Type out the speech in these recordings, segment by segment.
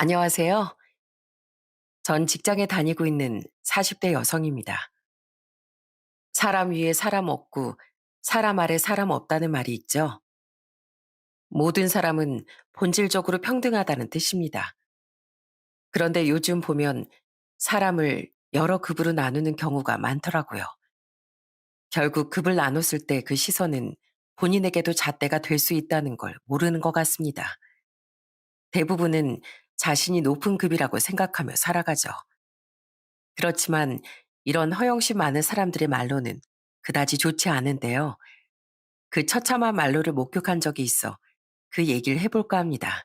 안녕하세요. 전 직장에 다니고 있는 40대 여성입니다. 사람 위에 사람 없고 사람 아래 사람 없다는 말이 있죠. 모든 사람은 본질적으로 평등하다는 뜻입니다. 그런데 요즘 보면 사람을 여러 급으로 나누는 경우가 많더라고요. 결국 급을 나눴을 때 그 시선은 본인에게도 잣대가 될 수 있다는 걸 모르는 것 같습니다. 대부분은 자신이 높은 급이라고 생각하며 살아가죠. 그렇지만 이런 허영심 많은 사람들의 말로는 그다지 좋지 않은데요. 그 처참한 말로를 목격한 적이 있어 그 얘기를 해볼까 합니다.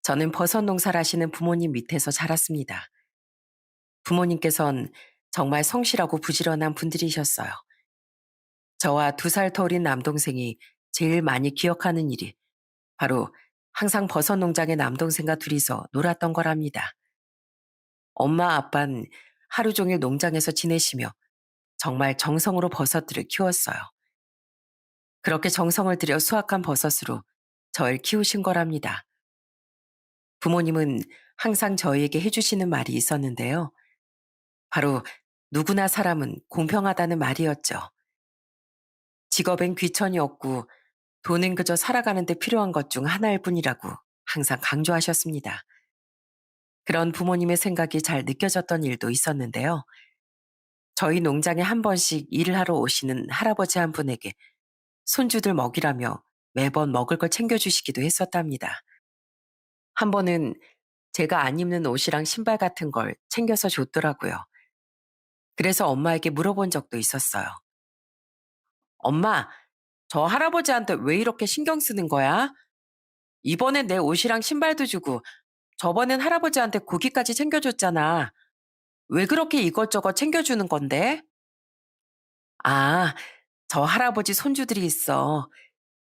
저는 버섯 농사를 하시는 부모님 밑에서 자랐습니다. 부모님께선 정말 성실하고 부지런한 분들이셨어요. 저와 2살 더 어린 남동생이 제일 많이 기억하는 일이 바로 항상 버섯 농장에 남동생과 둘이서 놀았던 거랍니다. 엄마 아빠는 하루 종일 농장에서 지내시며 정말 정성으로 버섯들을 키웠어요. 그렇게 정성을 들여 수확한 버섯으로 절 키우신 거랍니다. 부모님은 항상 저희에게 해주시는 말이 있었는데요. 바로 누구나 사람은 공평하다는 말이었죠. 직업엔 귀천이 없고 돈은 그저 살아가는 데 필요한 것 중 하나일 뿐이라고 항상 강조하셨습니다. 그런 부모님의 생각이 잘 느껴졌던 일도 있었는데요. 저희 농장에 한 번씩 일을 하러 오시는 할아버지 한 분에게 손주들 먹이라며 매번 먹을 걸 챙겨주시기도 했었답니다. 한 번은 제가 안 입는 옷이랑 신발 같은 걸 챙겨서 줬더라고요. 그래서 엄마에게 물어본 적도 있었어요. 엄마, 저 할아버지한테 왜 이렇게 신경 쓰는 거야? 이번엔 내 옷이랑 신발도 주고 저번엔 할아버지한테 고기까지 챙겨줬잖아. 왜 그렇게 이것저것 챙겨주는 건데? 아, 저 할아버지 손주들이 있어.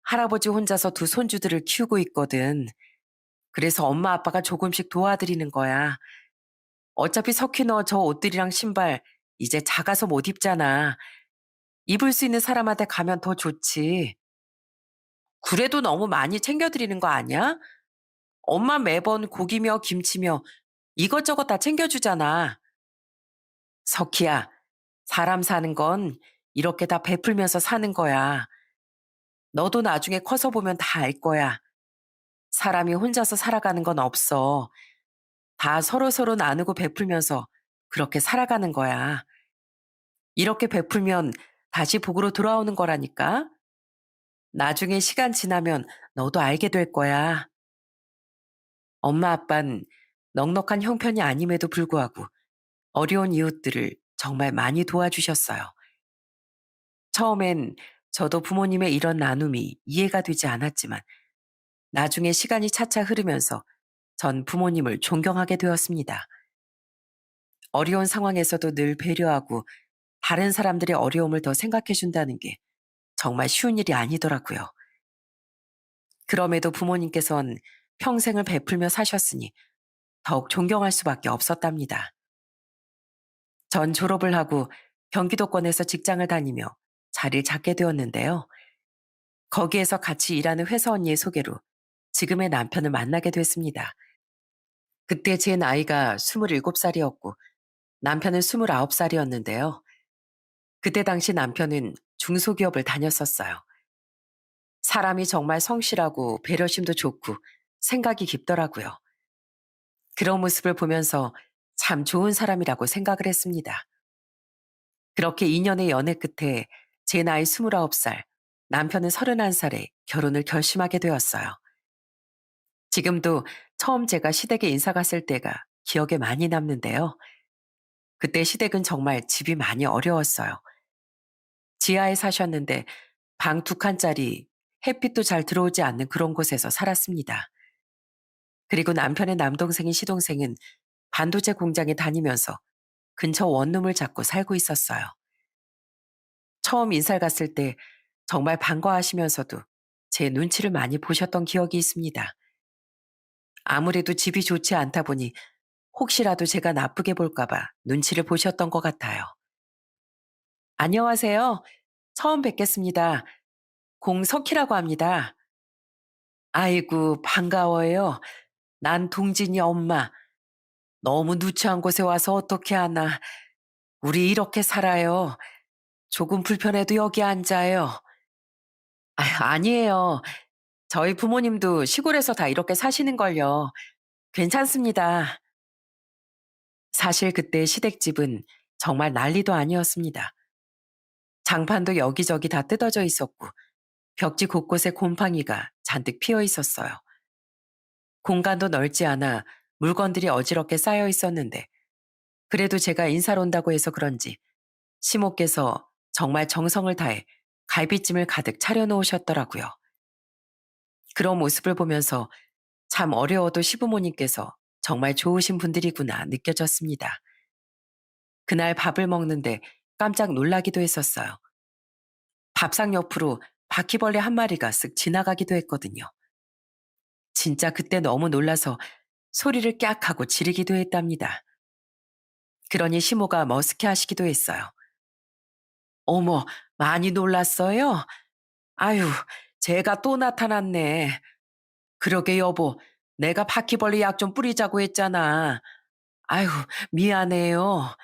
할아버지 혼자서 두 손주들을 키우고 있거든. 그래서 엄마 아빠가 조금씩 도와드리는 거야. 어차피 석희 너 저 옷들이랑 신발 이제 작아서 못 입잖아. 입을 수 있는 사람한테 가면 더 좋지. 그래도 너무 많이 챙겨드리는 거 아니야? 엄마 매번 고기며 김치며 이것저것 다 챙겨주잖아. 석희야, 사람 사는 건 이렇게 다 베풀면서 사는 거야. 너도 나중에 커서 보면 다 알 거야. 사람이 혼자서 살아가는 건 없어. 다 서로서로 나누고 베풀면서 그렇게 살아가는 거야. 이렇게 베풀면 다시 복으로 돌아오는 거라니까. 나중에 시간 지나면 너도 알게 될 거야. 엄마 아빠는 넉넉한 형편이 아님에도 불구하고 어려운 이웃들을 정말 많이 도와주셨어요. 처음엔 저도 부모님의 이런 나눔이 이해가 되지 않았지만 나중에 시간이 차차 흐르면서 전 부모님을 존경하게 되었습니다. 어려운 상황에서도 늘 배려하고 다른 사람들의 어려움을 더 생각해 준다는 게 정말 쉬운 일이 아니더라고요. 그럼에도 부모님께선 평생을 베풀며 사셨으니 더욱 존경할 수밖에 없었답니다. 전 졸업을 하고 경기도권에서 직장을 다니며 자리를 잡게 되었는데요. 거기에서 같이 일하는 회사 언니의 소개로 지금의 남편을 만나게 됐습니다. 그때 제 나이가 27살이었고 남편은 29살이었는데요. 그때 당시 남편은 중소기업을 다녔었어요. 사람이 정말 성실하고 배려심도 좋고 생각이 깊더라고요. 그런 모습을 보면서 참 좋은 사람이라고 생각을 했습니다. 그렇게 2년의 연애 끝에 제 나이 29살, 남편은 31살에 결혼을 결심하게 되었어요. 지금도 처음 제가 시댁에 인사 갔을 때가 기억에 많이 남는데요. 그때 시댁은 정말 집이 많이 어려웠어요. 지하에 사셨는데 방 2칸짜리 햇빛도 잘 들어오지 않는 그런 곳에서 살았습니다. 그리고 남편의 남동생인 시동생은 반도체 공장에 다니면서 근처 원룸을 잡고 살고 있었어요. 처음 인사를 갔을 때 정말 반가워하시면서도 제 눈치를 많이 보셨던 기억이 있습니다. 아무래도 집이 좋지 않다 보니 혹시라도 제가 나쁘게 볼까봐 눈치를 보셨던 것 같아요. 안녕하세요. 처음 뵙겠습니다. 공석희라고 합니다. 아이고, 반가워요. 난 동진이 엄마. 너무 누추한 곳에 와서 어떻게 하나. 우리 이렇게 살아요. 조금 불편해도 여기 앉아요. 아니에요. 저희 부모님도 시골에서 다 이렇게 사시는걸요. 괜찮습니다. 사실 그때 시댁집은 정말 난리도 아니었습니다. 장판도 여기저기 다 뜯어져 있었고 벽지 곳곳에 곰팡이가 잔뜩 피어 있었어요. 공간도 넓지 않아 물건들이 어지럽게 쌓여 있었는데 그래도 제가 인사를 온다고 해서 그런지 시모께서 정말 정성을 다해 갈비찜을 가득 차려놓으셨더라고요. 그런 모습을 보면서 참 어려워도 시부모님께서 정말 좋으신 분들이구나 느껴졌습니다. 그날 밥을 먹는데 깜짝 놀라기도 했었어요. 밥상 옆으로 바퀴벌레 한 마리가 쓱 지나가기도 했거든요. 진짜 그때 너무 놀라서 소리를 깍 하고 지르기도 했답니다. 그러니 시모가 머쓱해 하시기도 했어요. 어머, 많이 놀랐어요? 아유, 제가 또 나타났네. 그러게 여보, 내가 바퀴벌레 약 좀 뿌리자고 했잖아. 아유, 미안해요.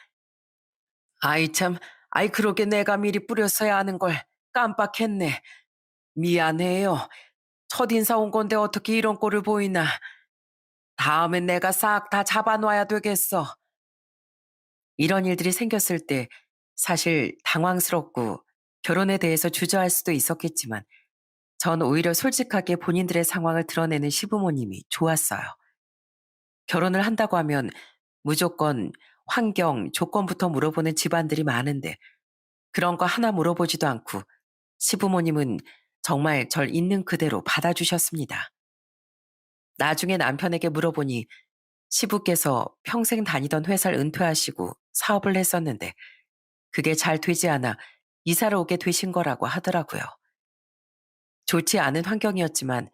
아이 참, 아이 그러게 내가 미리 뿌렸어야 하는 걸 깜빡했네. 미안해요. 첫인사 온 건데 어떻게 이런 꼴을 보이나. 다음엔 내가 싹 다 잡아놔야 되겠어. 이런 일들이 생겼을 때 사실 당황스럽고 결혼에 대해서 주저할 수도 있었겠지만 전 오히려 솔직하게 본인들의 상황을 드러내는 시부모님이 좋았어요. 결혼을 한다고 하면 무조건 환경, 조건부터 물어보는 집안들이 많은데 그런 거 하나 물어보지도 않고 시부모님은 정말 절 있는 그대로 받아주셨습니다. 나중에 남편에게 물어보니 시부께서 평생 다니던 회사를 은퇴하시고 사업을 했었는데 그게 잘 되지 않아 이사를 오게 되신 거라고 하더라고요. 좋지 않은 환경이었지만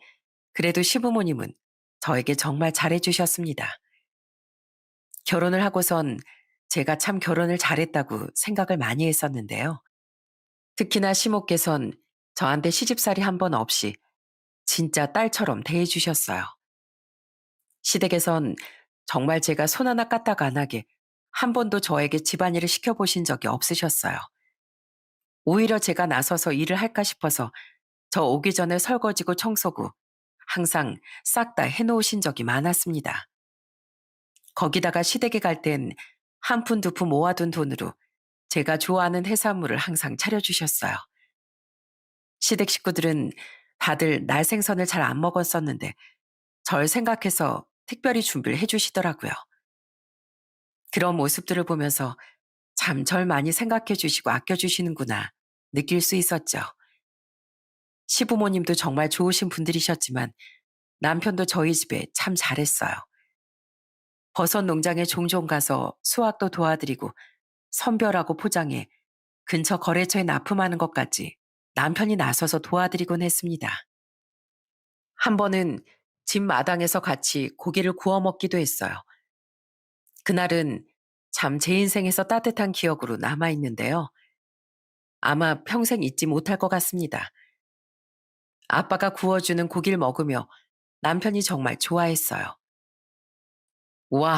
그래도 시부모님은 저에게 정말 잘해주셨습니다. 결혼을 하고선 제가 참 결혼을 잘했다고 생각을 많이 했었는데요. 특히나 시모께선 저한테 시집살이 한 번 없이 진짜 딸처럼 대해주셨어요. 시댁에선 정말 제가 손 하나 까딱 안 하게 한 번도 저에게 집안일을 시켜보신 적이 없으셨어요. 오히려 제가 나서서 일을 할까 싶어서 저 오기 전에 설거지고 청소고 항상 싹 다 해놓으신 적이 많았습니다. 거기다가 시댁에 갈 땐 한 푼 두 푼 모아둔 돈으로 제가 좋아하는 해산물을 항상 차려주셨어요. 시댁 식구들은 다들 날 생선을 잘 안 먹었었는데 절 생각해서 특별히 준비를 해주시더라고요. 그런 모습들을 보면서 참 절 많이 생각해 주시고 아껴 주시는구나 느낄 수 있었죠. 시부모님도 정말 좋으신 분들이셨지만 남편도 저희 집에 참 잘했어요. 버섯 농장에 종종 가서 수확도 도와드리고 선별하고 포장해 근처 거래처에 납품하는 것까지 남편이 나서서 도와드리곤 했습니다. 한 번은 집 마당에서 같이 고기를 구워 먹기도 했어요. 그날은 참 제 인생에서 따뜻한 기억으로 남아있는데요. 아마 평생 잊지 못할 것 같습니다. 아빠가 구워주는 고기를 먹으며 남편이 정말 좋아했어요. 와,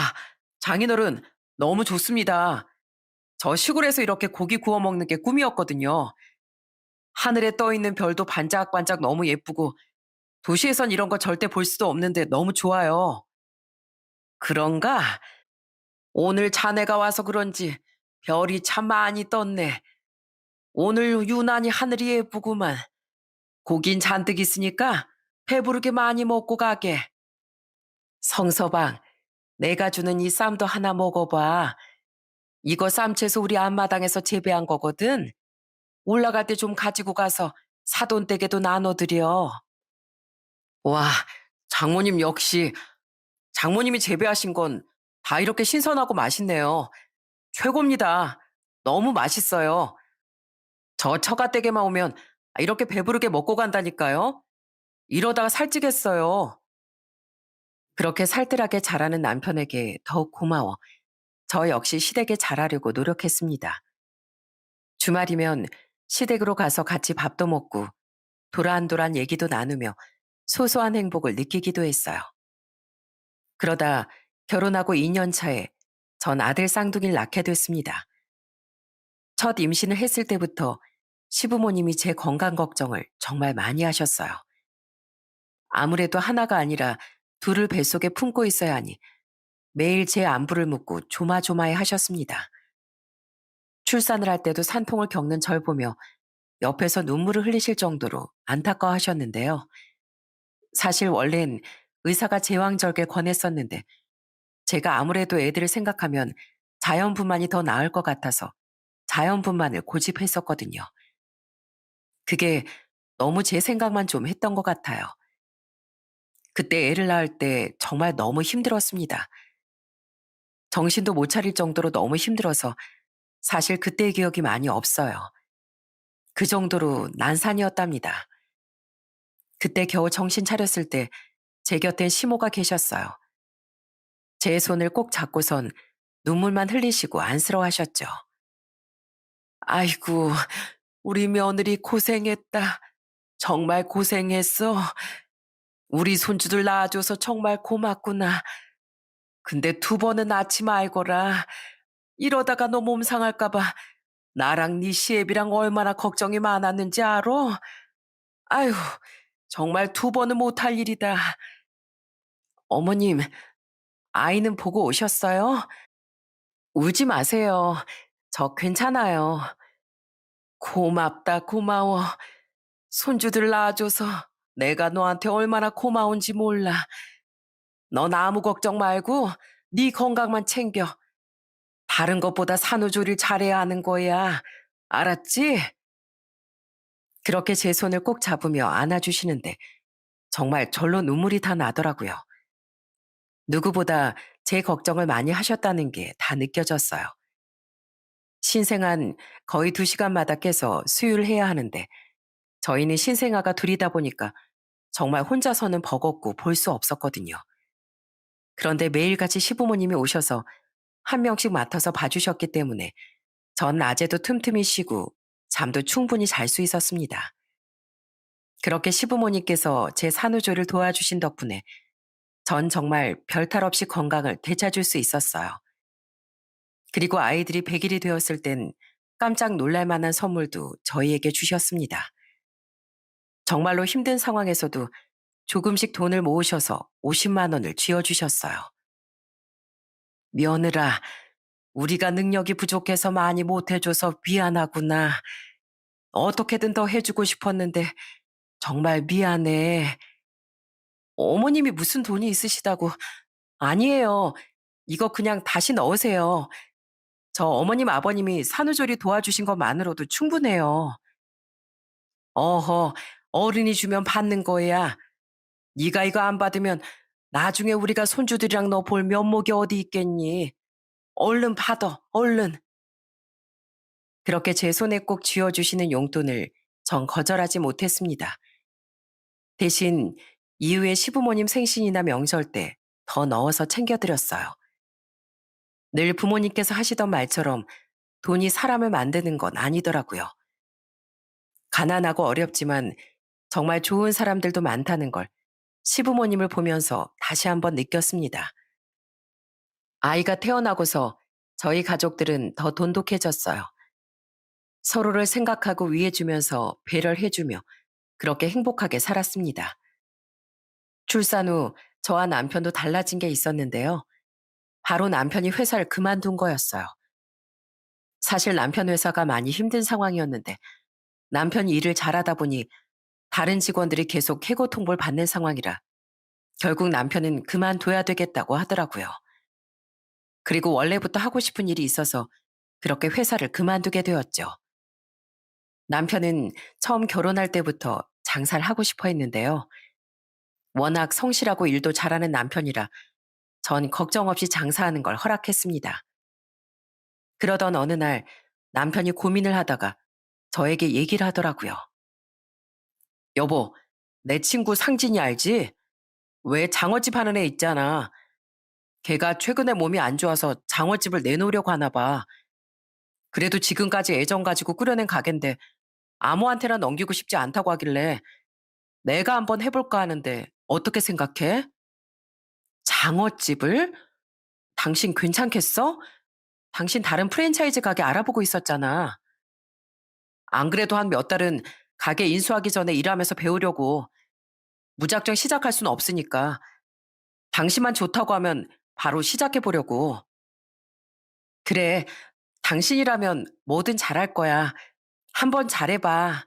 장인어른 너무 좋습니다. 저 시골에서 이렇게 고기 구워 먹는 게 꿈이었거든요. 하늘에 떠 있는 별도 반짝반짝 너무 예쁘고 도시에선 이런 거 절대 볼 수도 없는데 너무 좋아요. 그런가? 오늘 자네가 와서 그런지 별이 참 많이 떴네. 오늘 유난히 하늘이 예쁘구만. 고긴 잔뜩 있으니까 배부르게 많이 먹고 가게. 성서방, 내가 주는 이 쌈도 하나 먹어봐. 이거 쌈채소 우리 앞마당에서 재배한 거거든. 올라갈 때 좀 가지고 가서 사돈댁에도 나눠드려. 와, 장모님 역시 장모님이 재배하신 건 다 이렇게 신선하고 맛있네요. 최고입니다. 너무 맛있어요. 저 처가댁에만 오면 이렇게 배부르게 먹고 간다니까요. 이러다가 살찌겠어요. 그렇게 살뜰하게 자라는 남편에게 더욱 고마워 저 역시 시댁에 잘하려고 노력했습니다. 주말이면 시댁으로 가서 같이 밥도 먹고 도란도란 얘기도 나누며 소소한 행복을 느끼기도 했어요. 그러다 결혼하고 2년 차에 전 아들 쌍둥이를 낳게 됐습니다. 첫 임신을 했을 때부터 시부모님이 제 건강 걱정을 정말 많이 하셨어요. 아무래도 하나가 아니라 둘을 뱃속에 품고 있어야 하니 매일 제 안부를 묻고 조마조마해 하셨습니다. 출산을 할 때도 산통을 겪는 절 보며 옆에서 눈물을 흘리실 정도로 안타까워하셨는데요. 사실 원래는 의사가 제왕절개 권했었는데 제가 아무래도 애들을 생각하면 자연분만이 더 나을 것 같아서 자연분만을 고집했었거든요. 그게 너무 제 생각만 좀 했던 것 같아요. 그때 애를 낳을 때 정말 너무 힘들었습니다. 정신도 못 차릴 정도로 너무 힘들어서 사실 그때의 기억이 많이 없어요. 그 정도로 난산이었답니다. 그때 겨우 정신 차렸을 때 제 곁엔 시모가 계셨어요. 제 손을 꼭 잡고선 눈물만 흘리시고 안쓰러워하셨죠. 아이고, 우리 며느리 고생했다. 정말 고생했어. 우리 손주들 낳아줘서 정말 고맙구나. 근데 두 번은 낳지 말거라. 이러다가 너 몸 상할까봐 나랑 네 시애비랑 얼마나 걱정이 많았는지 알아? 아휴, 정말 두 번은 못할 일이다. 어머님, 아이는 보고 오셨어요? 울지 마세요. 저 괜찮아요. 고맙다, 고마워. 손주들 낳아줘서 내가 너한테 얼마나 고마운지 몰라. 넌 아무 걱정 말고 네 건강만 챙겨. 다른 것보다 산후조리를 잘해야 하는 거야. 알았지? 그렇게 제 손을 꼭 잡으며 안아주시는데 정말 절로 눈물이 다 나더라고요. 누구보다 제 걱정을 많이 하셨다는 게 다 느껴졌어요. 신생아는 거의 2시간마다 깨서 수유를 해야 하는데 저희는 신생아가 둘이다 보니까 정말 혼자서는 버겁고 볼 수 없었거든요. 그런데 매일같이 시부모님이 오셔서 한 명씩 맡아서 봐주셨기 때문에 전 낮에도 틈틈이 쉬고 잠도 충분히 잘 수 있었습니다. 그렇게 시부모님께서 제 산후조리를 도와주신 덕분에 전 정말 별탈 없이 건강을 되찾을 수 있었어요. 그리고 아이들이 100일이 되었을 땐 깜짝 놀랄 만한 선물도 저희에게 주셨습니다. 정말로 힘든 상황에서도 조금씩 돈을 모으셔서 50만 원을 쥐어주셨어요. 며느라, 우리가 능력이 부족해서 많이 못해줘서 미안하구나. 어떻게든 더 해주고 싶었는데 정말 미안해. 어머님이 무슨 돈이 있으시다고. 아니에요. 이거 그냥 다시 넣으세요. 저 어머님 아버님이 산후조리 도와주신 것만으로도 충분해요. 어허, 어른이 주면 받는 거야. 네가 이거 안 받으면 나중에 우리가 손주들이랑 너 볼 면목이 어디 있겠니? 얼른 받아, 얼른. 그렇게 제 손에 꼭 쥐어주시는 용돈을 전 거절하지 못했습니다. 대신 이후에 시부모님 생신이나 명절 때 더 넣어서 챙겨드렸어요. 늘 부모님께서 하시던 말처럼 돈이 사람을 만드는 건 아니더라고요. 가난하고 어렵지만 정말 좋은 사람들도 많다는 걸 시부모님을 보면서 다시 한번 느꼈습니다. 아이가 태어나고서 저희 가족들은 더 돈독해졌어요. 서로를 생각하고 위해주면서 배려를 해주며 그렇게 행복하게 살았습니다. 출산 후 저와 남편도 달라진 게 있었는데요. 바로 남편이 회사를 그만둔 거였어요. 사실 남편 회사가 많이 힘든 상황이었는데 남편이 일을 잘하다 보니 다른 직원들이 계속 해고 통보를 받는 상황이라 결국 남편은 그만둬야 되겠다고 하더라고요. 그리고 원래부터 하고 싶은 일이 있어서 그렇게 회사를 그만두게 되었죠. 남편은 처음 결혼할 때부터 장사를 하고 싶어 했는데요. 워낙 성실하고 일도 잘하는 남편이라 전 걱정 없이 장사하는 걸 허락했습니다. 그러던 어느 날 남편이 고민을 하다가 저에게 얘기를 하더라고요. 여보, 내 친구 상진이 알지? 왜 장어집 하는 애 있잖아. 걔가 최근에 몸이 안 좋아서 장어집을 내놓으려고 하나 봐. 그래도 지금까지 애정 가지고 꾸려낸 가게인데 아무한테나 넘기고 싶지 않다고 하길래 내가 한번 해볼까 하는데 어떻게 생각해? 장어집을? 당신 괜찮겠어? 당신 다른 프랜차이즈 가게 알아보고 있었잖아. 안 그래도 한 몇 달은 가게 인수하기 전에 일하면서 배우려고. 무작정 시작할 수는 없으니까. 당신만 좋다고 하면 바로 시작해 보려고. 그래, 당신이라면 뭐든 잘할 거야. 한번 잘해봐.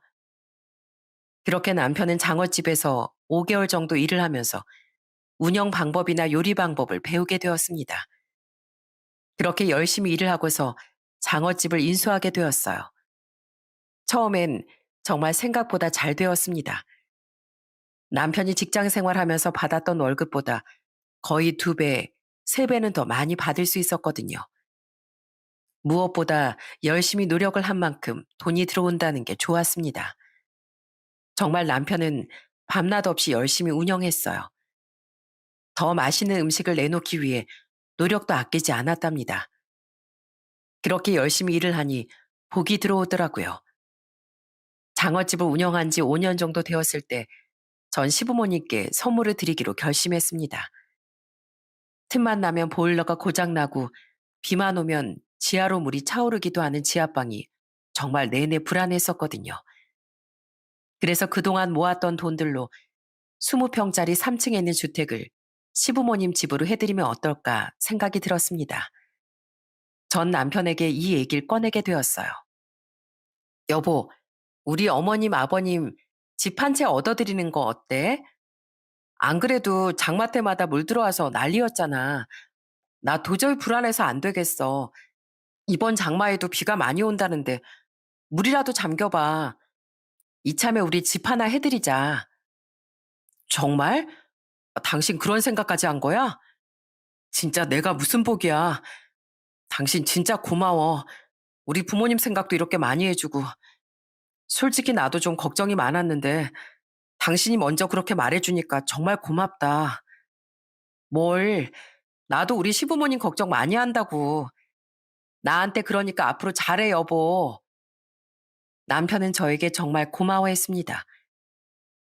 그렇게 남편은 장어집에서 5개월 정도 일을 하면서 운영 방법이나 요리 방법을 배우게 되었습니다. 그렇게 열심히 일을 하고서 장어집을 인수하게 되었어요. 처음엔 정말 생각보다 잘 되었습니다. 남편이 직장 생활하면서 받았던 월급보다 거의 2배, 3배는 더 많이 받을 수 있었거든요. 무엇보다 열심히 노력을 한 만큼 돈이 들어온다는 게 좋았습니다. 정말 남편은 밤낮 없이 열심히 운영했어요. 더 맛있는 음식을 내놓기 위해 노력도 아끼지 않았답니다. 그렇게 열심히 일을 하니 복이 들어오더라고요. 장어집을 운영한 지 5년 정도 되었을 때 전 시부모님께 선물을 드리기로 결심했습니다. 틈만 나면 보일러가 고장나고 비만 오면 지하로 물이 차오르기도 하는 지하방이 정말 내내 불안했었거든요. 그래서 그동안 모았던 돈들로 20평짜리 3층에 있는 주택을 시부모님 집으로 해드리면 어떨까 생각이 들었습니다. 전 남편에게 이 얘기를 꺼내게 되었어요. 여보, 우리 어머님, 아버님 집 한 채 얻어드리는 거 어때? 안 그래도 장마 때마다 물 들어와서 난리였잖아. 나 도저히 불안해서 안 되겠어. 이번 장마에도 비가 많이 온다는데 물이라도 잠겨봐. 이참에 우리 집 하나 해드리자. 정말? 당신 그런 생각까지 한 거야? 진짜 내가 무슨 복이야. 당신 진짜 고마워. 우리 부모님 생각도 이렇게 많이 해주고. 솔직히 나도 좀 걱정이 많았는데 당신이 먼저 그렇게 말해주니까 정말 고맙다. 뭘, 나도 우리 시부모님 걱정 많이 한다고. 나한테 그러니까 앞으로 잘해, 여보. 남편은 저에게 정말 고마워했습니다.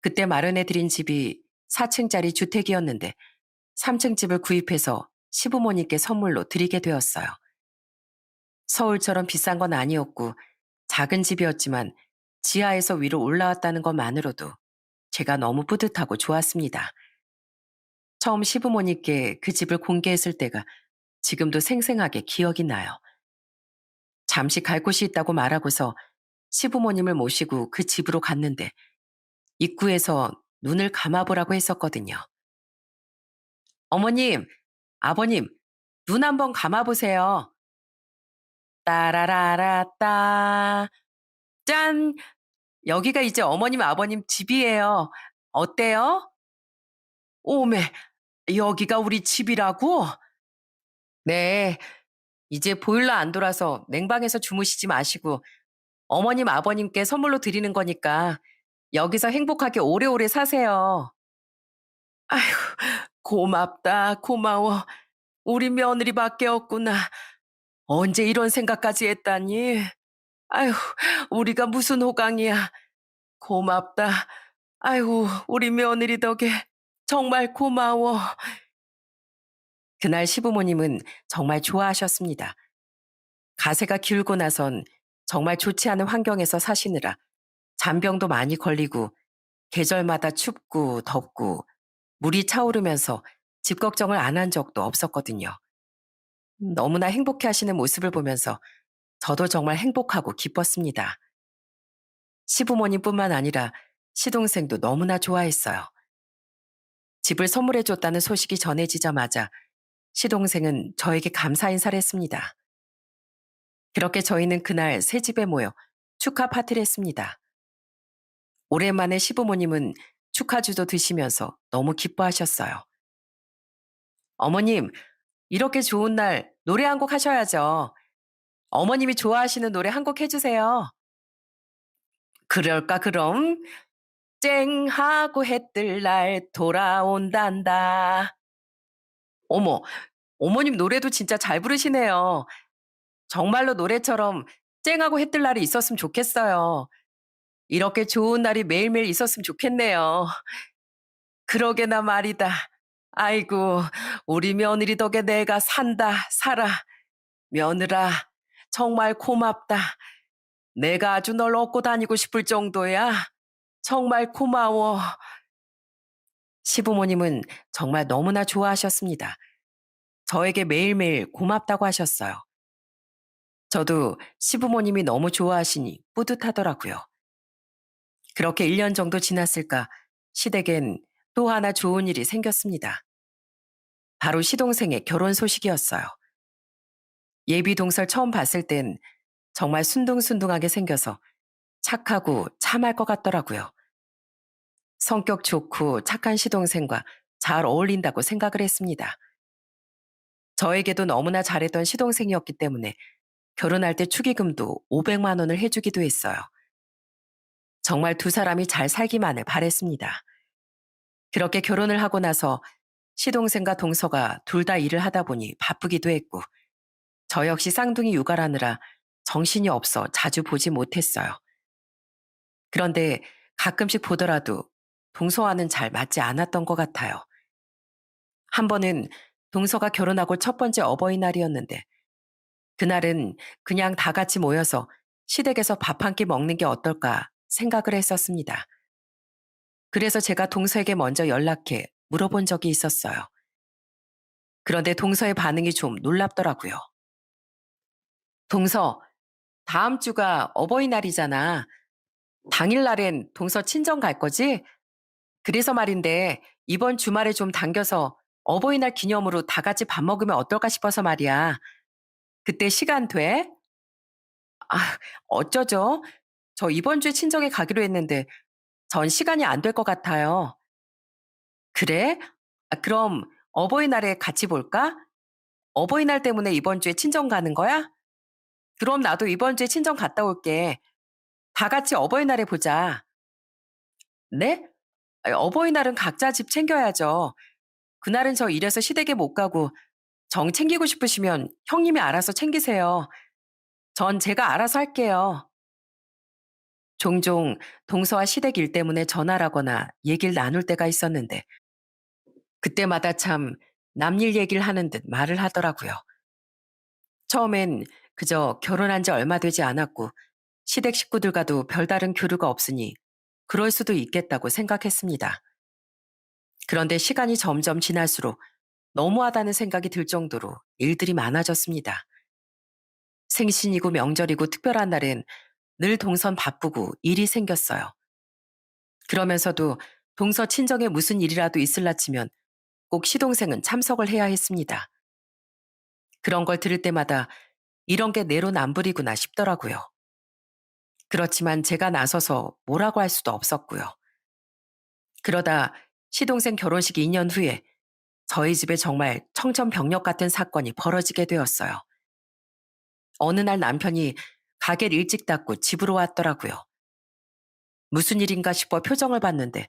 그때 마련해드린 집이 4층짜리 주택이었는데 3층 집을 구입해서 시부모님께 선물로 드리게 되었어요. 서울처럼 비싼 건 아니었고 작은 집이었지만 지하에서 위로 올라왔다는 것만으로도 제가 너무 뿌듯하고 좋았습니다. 처음 시부모님께 그 집을 공개했을 때가 지금도 생생하게 기억이 나요. 잠시 갈 곳이 있다고 말하고서 시부모님을 모시고 그 집으로 갔는데 입구에서 눈을 감아보라고 했었거든요. 어머님, 아버님, 눈 한번 감아보세요. 따라라라따. 짠! 여기가 이제 어머님, 아버님 집이에요. 어때요? 오메, 여기가 우리 집이라고? 네, 이제 보일러 안 돌아서 냉방에서 주무시지 마시고 어머님, 아버님께 선물로 드리는 거니까 여기서 행복하게 오래오래 사세요. 아휴, 고맙다, 고마워. 우리 며느리밖에 없구나. 언제 이런 생각까지 했다니? 아휴, 우리가 무슨 호강이야. 고맙다. 아이고, 우리 며느리 덕에 정말 고마워. 그날 시부모님은 정말 좋아하셨습니다. 가세가 기울고 나선 정말 좋지 않은 환경에서 사시느라 잔병도 많이 걸리고 계절마다 춥고 덥고 물이 차오르면서 집 걱정을 안 한 적도 없었거든요. 너무나 행복해 하시는 모습을 보면서 저도 정말 행복하고 기뻤습니다. 시부모님뿐만 아니라 시동생도 너무나 좋아했어요. 집을 선물해 줬다는 소식이 전해지자마자 시동생은 저에게 감사 인사를 했습니다. 그렇게 저희는 그날 새 집에 모여 축하 파티를 했습니다. 오랜만에 시부모님은 축하주도 드시면서 너무 기뻐하셨어요. 어머님, 이렇게 좋은 날 노래 한 곡 하셔야죠. 어머님이 좋아하시는 노래 한 곡 해주세요. 그럴까 그럼? 쨍하고 해 뜰 날 돌아온단다. 어머, 어머님 노래도 진짜 잘 부르시네요. 정말로 노래처럼 쨍하고 해뜰 날이 있었으면 좋겠어요. 이렇게 좋은 날이 매일매일 있었으면 좋겠네요. 그러게나 말이다. 아이고, 우리 며느리 덕에 내가 산다, 살아. 며느라, 정말 고맙다. 내가 아주 널 업고 다니고 싶을 정도야. 정말 고마워. 시부모님은 정말 너무나 좋아하셨습니다. 저에게 매일매일 고맙다고 하셨어요. 저도 시부모님이 너무 좋아하시니 뿌듯하더라고요. 그렇게 1년 정도 지났을까 시댁엔 또 하나 좋은 일이 생겼습니다. 바로 시동생의 결혼 소식이었어요. 예비 동설 처음 봤을 땐 정말 순둥순둥하게 생겨서 착하고 참할 것 같더라고요. 성격 좋고 착한 시동생과 잘 어울린다고 생각을 했습니다. 저에게도 너무나 잘했던 시동생이었기 때문에 결혼할 때 축의금도 500만 원을 해주기도 했어요. 정말 두 사람이 잘 살기만을 바랬습니다. 그렇게 결혼을 하고 나서 시동생과 동서가 둘 다 일을 하다 보니 바쁘기도 했고 저 역시 쌍둥이 육아라느라 정신이 없어 자주 보지 못했어요. 그런데 가끔씩 보더라도 동서와는 잘 맞지 않았던 것 같아요. 한 번은 동서가 결혼하고 첫 번째 어버이날이었는데 그날은 그냥 다 같이 모여서 시댁에서 밥 한 끼 먹는 게 어떨까 생각을 했었습니다. 그래서 제가 동서에게 먼저 연락해 물어본 적이 있었어요. 그런데 동서의 반응이 좀 놀랍더라고요. 동서, 다음 주가 어버이날이잖아. 당일날엔 동서 친정 갈 거지? 그래서 말인데 이번 주말에 좀 당겨서 어버이날 기념으로 다 같이 밥 먹으면 어떨까 싶어서 말이야. 그때 시간 돼? 아, 어쩌죠? 저 이번 주에 친정에 가기로 했는데 전 시간이 안 될 것 같아요. 그래? 그럼 어버이날에 같이 볼까? 어버이날 때문에 이번 주에 친정 가는 거야? 그럼 나도 이번 주에 친정 갔다 올게. 다 같이 어버이날에 보자. 네? 어버이날은 각자 집 챙겨야죠. 그날은 저 일해서 시댁에 못 가고 정 챙기고 싶으시면 형님이 알아서 챙기세요. 전 제가 알아서 할게요. 종종 동서와 시댁 일 때문에 전화를 하거나 얘기를 나눌 때가 있었는데 그때마다 참 남일 얘기를 하는 듯 말을 하더라고요. 처음엔 그저 결혼한 지 얼마 되지 않았고 시댁 식구들과도 별다른 교류가 없으니 그럴 수도 있겠다고 생각했습니다. 그런데 시간이 점점 지날수록 너무하다는 생각이 들 정도로 일들이 많아졌습니다. 생신이고 명절이고 특별한 날엔 늘 동선 바쁘고 일이 생겼어요. 그러면서도 동서 친정에 무슨 일이라도 있을라 치면 꼭 시동생은 참석을 해야 했습니다. 그런 걸 들을 때마다 이런 게 내로남불이구나 싶더라고요. 그렇지만 제가 나서서 뭐라고 할 수도 없었고요. 그러다 시동생 결혼식 2년 후에 저희 집에 정말 청천벽력 같은 사건이 벌어지게 되었어요. 어느 날 남편이 가게를 일찍 닫고 집으로 왔더라고요. 무슨 일인가 싶어 표정을 봤는데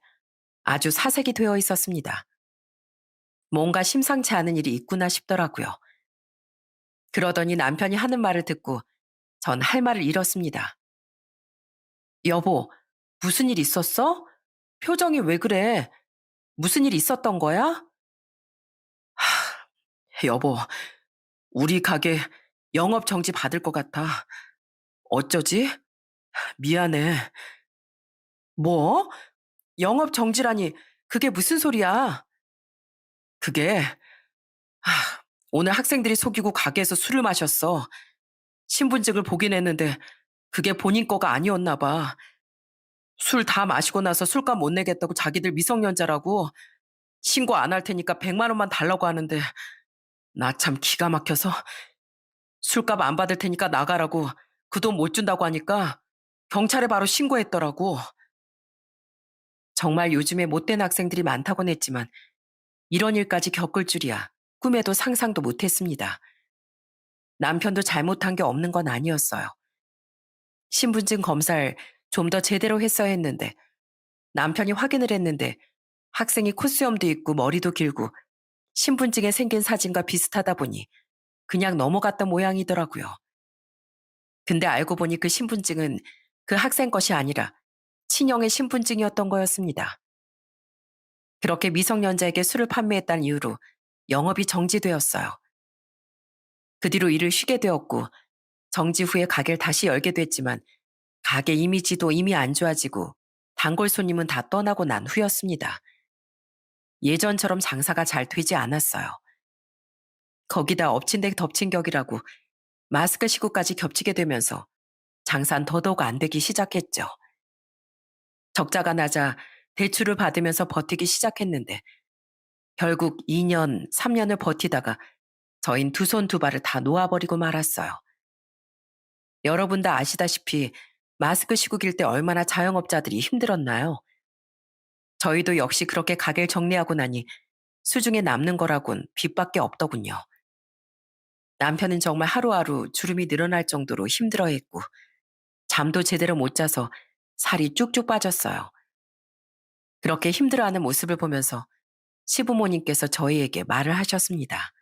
아주 사색이 되어 있었습니다. 뭔가 심상치 않은 일이 있구나 싶더라고요. 그러더니 남편이 하는 말을 듣고 전 할 말을 잃었습니다. 여보, 무슨 일 있었어? 표정이 왜 그래? 무슨 일 있었던 거야? 여보, 우리 가게 영업 정지 받을 것 같아. 어쩌지? 미안해. 뭐? 영업 정지라니 그게 무슨 소리야? 그게 오늘 학생들이 속이고 가게에서 술을 마셨어. 신분증을 보긴 했는데 그게 본인 거가 아니었나 봐. 술 다 마시고 나서 술값 못 내겠다고 자기들 미성년자라고 신고 안 할 테니까 100만 원만 달라고 하는데 나 참 기가 막혀서 술값 안 받을 테니까 나가라고 그 돈 못 준다고 하니까 경찰에 바로 신고했더라고. 정말 요즘에 못된 학생들이 많다곤 했지만 이런 일까지 겪을 줄이야 꿈에도 상상도 못했습니다. 남편도 잘못한 게 없는 건 아니었어요. 신분증 검사를 좀 더 제대로 했어야 했는데 남편이 확인을 했는데 학생이 콧수염도 있고 머리도 길고 신분증에 생긴 사진과 비슷하다 보니 그냥 넘어갔던 모양이더라고요. 근데 알고 보니 그 신분증은 그 학생 것이 아니라 친형의 신분증이었던 거였습니다. 그렇게 미성년자에게 술을 판매했다는 이유로 영업이 정지되었어요. 그 뒤로 일을 쉬게 되었고 정지 후에 가게를 다시 열게 됐지만 가게 이미지도 이미 안 좋아지고 단골 손님은 다 떠나고 난 후였습니다. 예전처럼 장사가 잘 되지 않았어요. 거기다 엎친 데 덮친 격이라고 마스크 시구까지 겹치게 되면서 장사는 더더욱 안 되기 시작했죠. 적자가 나자 대출을 받으면서 버티기 시작했는데 결국 2년, 3년을 버티다가 저흰 두 손 두 발을 다 놓아버리고 말았어요. 여러분 다 아시다시피 마스크 시국일 때 얼마나 자영업자들이 힘들었나요? 저희도 역시 그렇게 가게를 정리하고 나니 수중에 남는 거라곤 빚밖에 없더군요. 남편은 정말 하루하루 주름이 늘어날 정도로 힘들어했고 잠도 제대로 못 자서 살이 쭉쭉 빠졌어요. 그렇게 힘들어하는 모습을 보면서 시부모님께서 저희에게 말을 하셨습니다.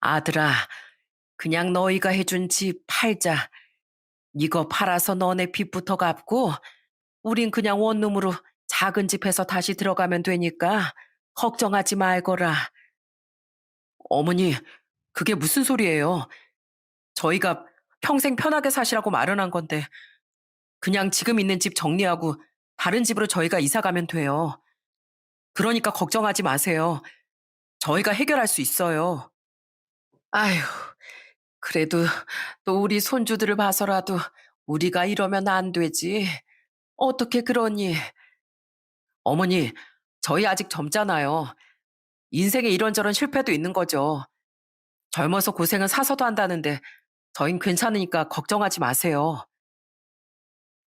아들아, 그냥 너희가 해준 집 팔자. 이거 팔아서 너네 빚부터 갚고 우린 그냥 원룸으로 작은 집 해서 다시 들어가면 되니까 걱정하지 말거라. 어머니, 그게 무슨 소리예요? 저희가 평생 편하게 사시라고 마련한 건데 그냥 지금 있는 집 정리하고 다른 집으로 저희가 이사 가면 돼요. 그러니까 걱정하지 마세요. 저희가 해결할 수 있어요. 아휴, 그래도 또 우리 손주들을 봐서라도 우리가 이러면 안 되지. 어떻게 그러니? 어머니, 저희 아직 젊잖아요. 인생에 이런저런 실패도 있는 거죠. 젊어서 고생은 사서도 한다는데 저흰 괜찮으니까 걱정하지 마세요.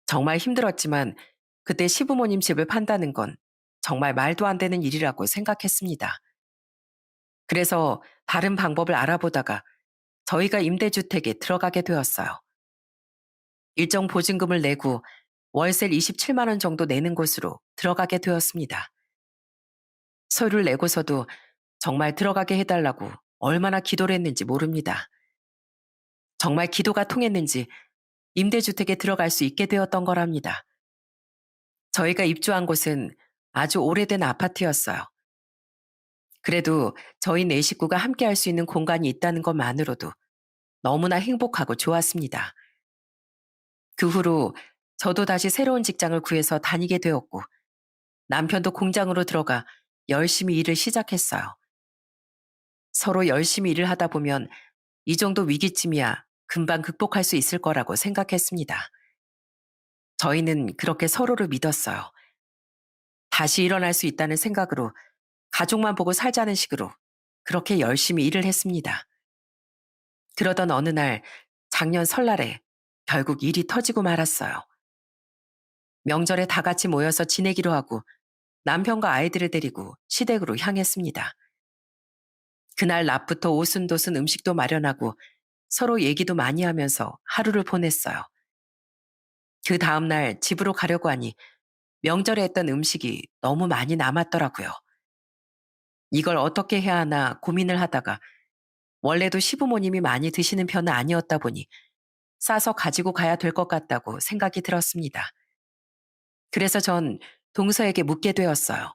정말 힘들었지만 그때 시부모님 집을 판다는 건 정말 말도 안 되는 일이라고 생각했습니다. 그래서 다른 방법을 알아보다가 저희가 임대주택에 들어가게 되었어요. 일정 보증금을 내고 월세 27만 원 정도 내는 곳으로 들어가게 되었습니다. 서류를 내고서도 정말 들어가게 해달라고 얼마나 기도를 했는지 모릅니다. 정말 기도가 통했는지 임대주택에 들어갈 수 있게 되었던 거랍니다. 저희가 입주한 곳은 아주 오래된 아파트였어요. 그래도 저희 네 식구가 함께 할 수 있는 공간이 있다는 것만으로도 너무나 행복하고 좋았습니다. 그 후로 저도 다시 새로운 직장을 구해서 다니게 되었고 남편도 공장으로 들어가 열심히 일을 시작했어요. 서로 열심히 일을 하다 보면 이 정도 위기쯤이야 금방 극복할 수 있을 거라고 생각했습니다. 저희는 그렇게 서로를 믿었어요. 다시 일어날 수 있다는 생각으로 가족만 보고 살자는 식으로 그렇게 열심히 일을 했습니다. 그러던 어느 날 작년 설날에 결국 일이 터지고 말았어요. 명절에 다 같이 모여서 지내기로 하고 남편과 아이들을 데리고 시댁으로 향했습니다. 그날 낮부터 오순도순 음식도 마련하고 서로 얘기도 많이 하면서 하루를 보냈어요. 그 다음날 집으로 가려고 하니 명절에 했던 음식이 너무 많이 남았더라고요. 이걸 어떻게 해야 하나 고민을 하다가 원래도 시부모님이 많이 드시는 편은 아니었다 보니 싸서 가지고 가야 될 것 같다고 생각이 들었습니다. 그래서 전 동서에게 묻게 되었어요.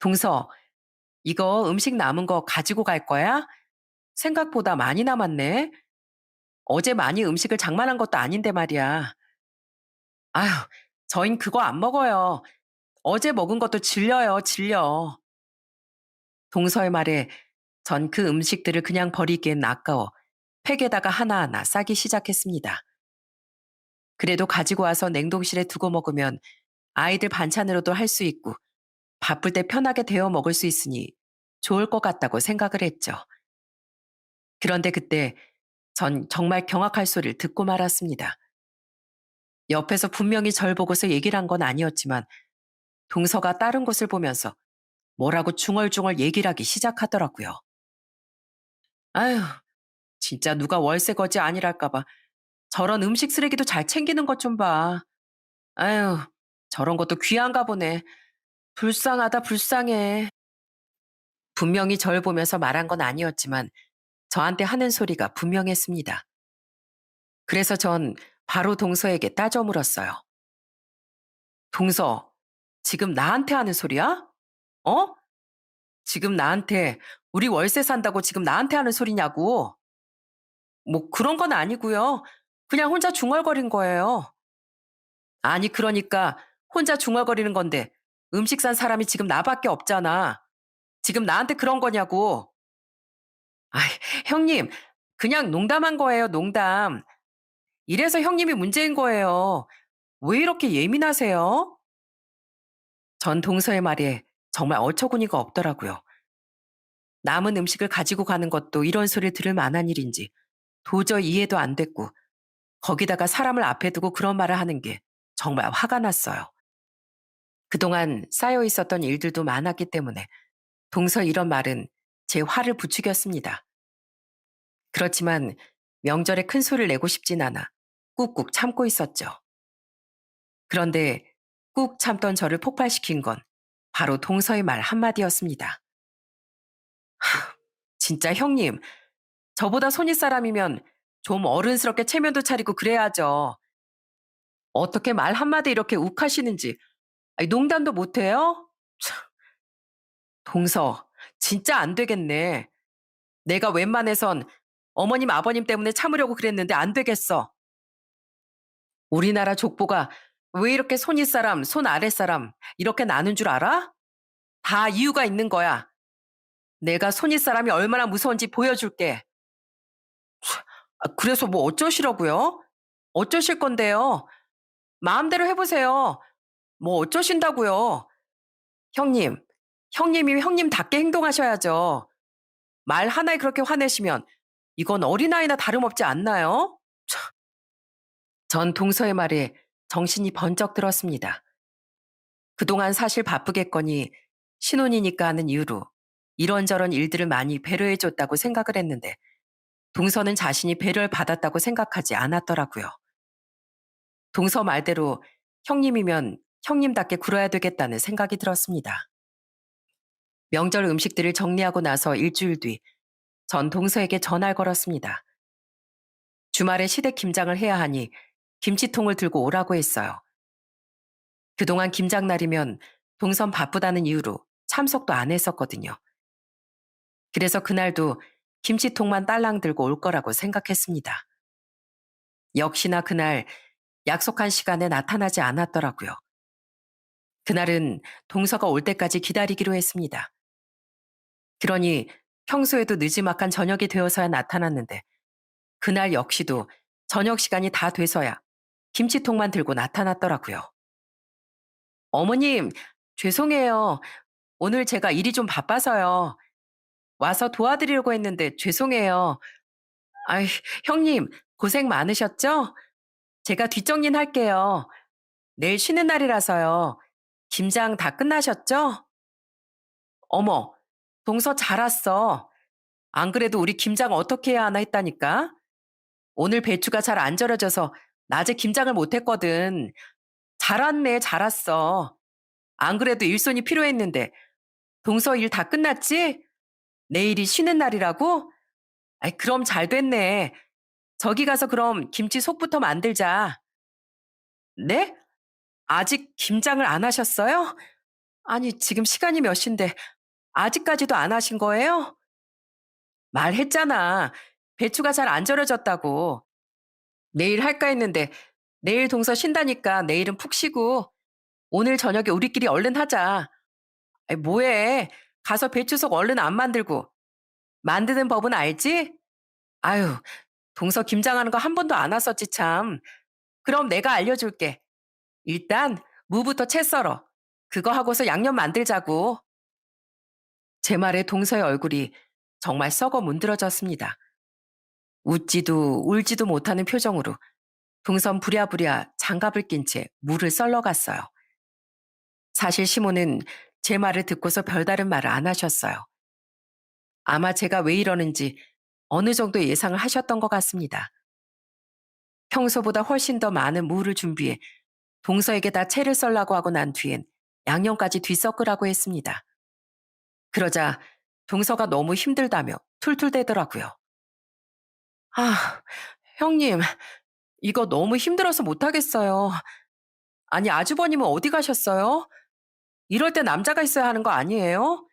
동서, 이거 음식 남은 거 가지고 갈 거야? 생각보다 많이 남았네. 어제 많이 음식을 장만한 것도 아닌데 말이야. 아휴, 저흰 그거 안 먹어요. 어제 먹은 것도 질려요, 질려. 동서의 말에 전 그 음식들을 그냥 버리기엔 아까워 팩에다가 하나하나 싸기 시작했습니다. 그래도 가지고 와서 냉동실에 두고 먹으면 아이들 반찬으로도 할 수 있고 바쁠 때 편하게 데워 먹을 수 있으니 좋을 것 같다고 생각을 했죠. 그런데 그때 전 정말 경악할 소리를 듣고 말았습니다. 옆에서 분명히 절 보고서 얘기를 한 건 아니었지만 동서가 다른 곳을 보면서 뭐라고 중얼중얼 얘기를 하기 시작하더라고요. 아휴, 진짜 누가 월세 거지 아니랄까봐 저런 음식 쓰레기도 잘 챙기는 것 좀 봐. 아휴, 저런 것도 귀한가 보네. 불쌍하다, 불쌍해. 분명히 절 보면서 말한 건 아니었지만 저한테 하는 소리가 분명했습니다. 그래서 전 바로 동서에게 따져 물었어요. 동서, 지금 나한테 하는 소리야? 어? 지금 나한테 우리 월세 산다고 지금 나한테 하는 소리냐고. 뭐 그런 건 아니고요. 그냥 혼자 중얼거린 거예요. 아니 그러니까 혼자 중얼거리는 건데 음식 산 사람이 지금 나밖에 없잖아. 지금 나한테 그런 거냐고. 아이, 형님, 그냥 농담한 거예요, 농담. 이래서 형님이 문제인 거예요. 왜 이렇게 예민하세요? 전 동서의 말에 정말 어처구니가 없더라고요. 남은 음식을 가지고 가는 것도 이런 소리를 들을 만한 일인지 도저히 이해도 안 됐고, 거기다가 사람을 앞에 두고 그런 말을 하는 게 정말 화가 났어요. 그동안 쌓여 있었던 일들도 많았기 때문에 동서 이런 말은 제 화를 부추겼습니다. 그렇지만 명절에 큰 소리를 내고 싶진 않아 꾹꾹 참고 있었죠. 그런데 꾹 참던 저를 폭발시킨 건 바로 동서의 말 한마디였습니다. 진짜 형님, 저보다 손윗 사람이면 좀 어른스럽게 체면도 차리고 그래야죠. 어떻게 말 한마디 이렇게 욱하시는지 아니, 농담도 못해요? 참, 동서, 진짜 안 되겠네. 내가 웬만해선 어머님, 아버님 때문에 참으려고 그랬는데 안 되겠어. 우리나라 족보가 왜 이렇게 손윗 사람, 손 아랫 사람 이렇게 나눈 줄 알아? 다 이유가 있는 거야. 내가 손윗 사람이 얼마나 무서운지 보여줄게. 그래서 뭐 어쩌시려고요? 어쩌실 건데요? 마음대로 해보세요. 뭐 어쩌신다고요? 형님, 형님이 형님답게 행동하셔야죠. 말 하나에 그렇게 화내시면 이건 어린아이나 다름없지 않나요? 전 동서의 말에 정신이 번쩍 들었습니다. 그동안 사실 바쁘겠거니 신혼이니까 하는 이유로 이런저런 일들을 많이 배려해줬다고 생각을 했는데 동서는 자신이 배려를 받았다고 생각하지 않았더라고요. 동서 말대로 형님이면 형님답게 굴어야 되겠다는 생각이 들었습니다. 명절 음식들을 정리하고 나서 일주일 뒤 전 동서에게 전화를 걸었습니다. 주말에 시댁 김장을 해야 하니 김치통을 들고 오라고 했어요. 그동안 김장날이면 동선 바쁘다는 이유로 참석도 안 했었거든요. 그래서 그날도 김치통만 딸랑 들고 올 거라고 생각했습니다. 역시나 그날 약속한 시간에 나타나지 않았더라고요. 그날은 동서가 올 때까지 기다리기로 했습니다. 그러니 평소에도 느지막한 저녁이 되어서야 나타났는데 그날 역시도 저녁 시간이 다 돼서야 김치통만 들고 나타났더라고요. 어머님, 죄송해요. 오늘 제가 일이 좀 바빠서요. 와서 도와드리려고 했는데 죄송해요. 아이, 형님, 고생 많으셨죠? 제가 뒷정리는 할게요. 내일 쉬는 날이라서요. 김장 다 끝나셨죠? 어머, 동서 잘 왔어. 안 그래도 우리 김장 어떻게 해야 하나 했다니까? 오늘 배추가 잘 안 절여져서 낮에 김장을 못 했거든. 잘 왔네, 잘 왔어. 안 그래도 일손이 필요했는데 동서 일 다 끝났지? 내일이 쉬는 날이라고? 아이, 그럼 잘 됐네. 저기 가서 그럼 김치 속부터 만들자. 네? 아직 김장을 안 하셨어요? 아니, 지금 시간이 몇 시인데 아직까지도 안 하신 거예요? 말했잖아. 배추가 잘 안 절여졌다고. 내일 할까 했는데 내일 동서 쉰다니까 내일은 푹 쉬고 오늘 저녁에 우리끼리 얼른 하자. 아이, 뭐해. 가서 배추속 얼른 안 만들고. 만드는 법은 알지? 아유, 동서 김장하는 거 한 번도 안 왔었지 참. 그럼 내가 알려줄게. 일단 무부터 채 썰어. 그거 하고서 양념 만들자고. 제 말에 동서의 얼굴이 정말 썩어 문드러졌습니다. 웃지도 울지도 못하는 표정으로 동선 부랴부랴 장갑을 낀 채 물을 썰러 갔어요. 사실 시모는 제 말을 듣고서 별다른 말을 안 하셨어요. 아마 제가 왜 이러는지 어느 정도 예상을 하셨던 것 같습니다. 평소보다 훨씬 더 많은 무를 준비해 동서에게 다 채를 썰라고 하고 난 뒤엔 양념까지 뒤섞으라고 했습니다. 그러자 동서가 너무 힘들다며 툴툴대더라고요. 아, 형님, 이거 너무 힘들어서 못하겠어요. 아니, 아주버님은 어디 가셨어요? 이럴 때 남자가 있어야 하는 거 아니에요?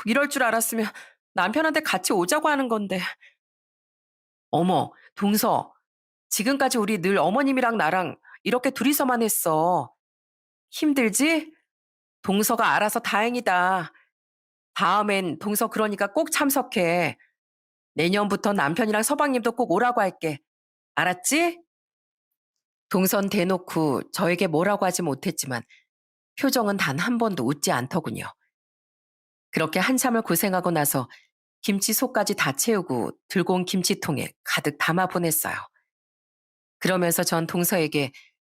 이럴 줄 알았으면 남편한테 같이 오자고 하는 건데. 어머, 동서. 지금까지 우리 늘 어머님이랑 나랑 이렇게 둘이서만 했어. 힘들지? 동서가 알아서 다행이다. 다음엔 동서 그러니까 꼭 참석해. 내년부터 남편이랑 서방님도 꼭 오라고 할게. 알았지? 동선 대놓고 저에게 뭐라고 하지 못했지만 표정은 단 한 번도 웃지 않더군요. 그렇게 한참을 고생하고 나서 김치속까지 다 채우고 들고 온 김치통에 가득 담아 보냈어요. 그러면서 전 동서에게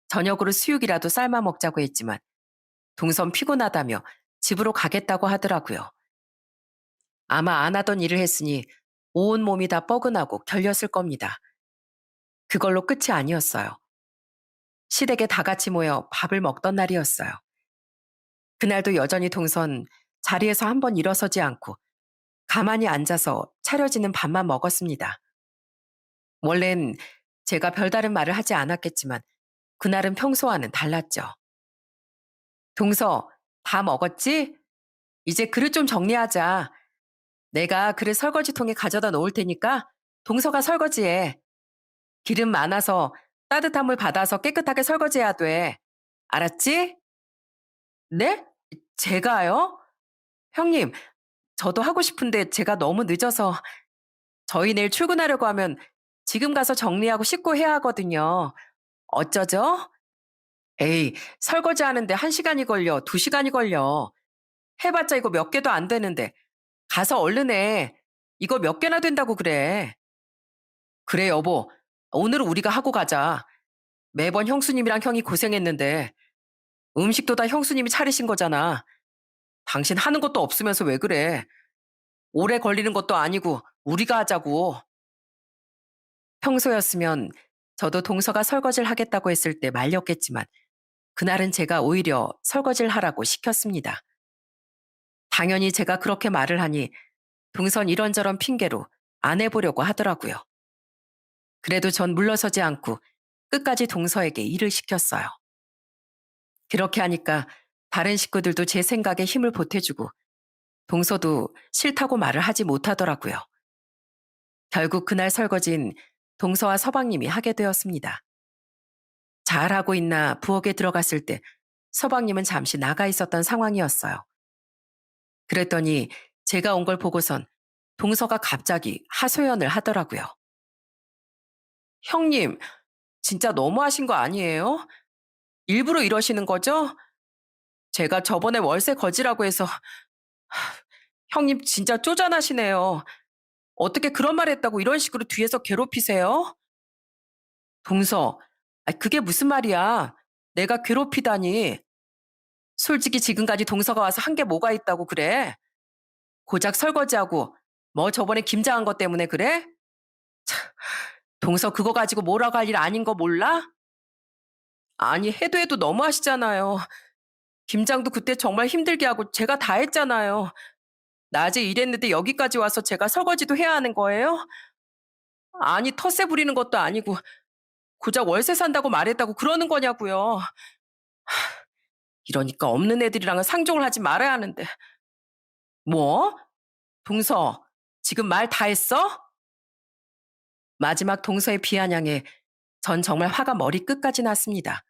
저녁으로 수육이라도 삶아 먹자고 했지만 동선 피곤하다며 집으로 가겠다고 하더라고요. 아마 안 하던 일을 했으니 온 몸이 다 뻐근하고 결렸을 겁니다. 그걸로 끝이 아니었어요. 시댁에 다 같이 모여 밥을 먹던 날이었어요. 그날도 여전히 동선 자리에서 한 번 일어서지 않고 가만히 앉아서 차려지는 밥만 먹었습니다. 원래는 제가 별다른 말을 하지 않았겠지만 그날은 평소와는 달랐죠. 동서, 다 먹었지? 이제 그릇 좀 정리하자. 내가 그릇 설거지통에 가져다 놓을 테니까 동서가 설거지해. 기름 많아서 따뜻한 물 받아서 깨끗하게 설거지해야 돼. 알았지? 네? 제가요? 형님, 저도 하고 싶은데 제가 너무 늦어서 저희 내일 출근하려고 하면 지금 가서 정리하고 씻고 해야 하거든요. 어쩌죠? 에이, 설거지 하는데 1시간이 걸려, 2시간이 걸려. 해봤자 이거 몇 개도 안 되는데. 가서 얼른 해. 이거 몇 개나 된다고 그래. 그래, 여보. 오늘은 우리가 하고 가자. 매번 형수님이랑 형이 고생했는데 음식도 다 형수님이 차리신 거잖아. 당신 하는 것도 없으면서 왜 그래? 오래 걸리는 것도 아니고 우리가 하자고. 평소였으면 저도 동서가 설거지를 하겠다고 했을 때 말렸겠지만 그날은 제가 오히려 설거지를 하라고 시켰습니다. 당연히 제가 그렇게 말을 하니 동선 이런저런 핑계로 안 해보려고 하더라고요. 그래도 전 물러서지 않고 끝까지 동서에게 일을 시켰어요. 그렇게 하니까 다른 식구들도 제 생각에 힘을 보태주고 동서도 싫다고 말을 하지 못하더라고요. 결국 그날 설거지는 동서와 서방님이 하게 되었습니다. 잘하고 있나 부엌에 들어갔을 때 서방님은 잠시 나가 있었던 상황이었어요. 그랬더니 제가 온 걸 보고선 동서가 갑자기 하소연을 하더라고요. 형님, 진짜 너무하신 거 아니에요? 일부러 이러시는 거죠? 제가 저번에 월세 거지라고 해서 형님 진짜 쪼잔하시네요. 어떻게 그런 말 했다고 이런 식으로 뒤에서 괴롭히세요? 동서, 그게 무슨 말이야? 내가 괴롭히다니. 솔직히 지금까지 동서가 와서 한 게 뭐가 있다고 그래? 고작 설거지하고 뭐 저번에 김장한 것 때문에 그래? 동서 그거 가지고 뭐라고 할 일 아닌 거 몰라? 아니 해도 해도 너무하시잖아요. 김장도 그때 정말 힘들게 하고 제가 다 했잖아요. 낮에 일했는데 여기까지 와서 제가 설거지도 해야 하는 거예요? 아니 텃세 부리는 것도 아니고 고작 월세 산다고 말했다고 그러는 거냐고요. 이러니까 없는 애들이랑은 상종을 하지 말아야 하는데. 뭐? 동서, 지금 말 다 했어? 마지막 동서의 비아냥에 전 정말 화가 머리끝까지 났습니다.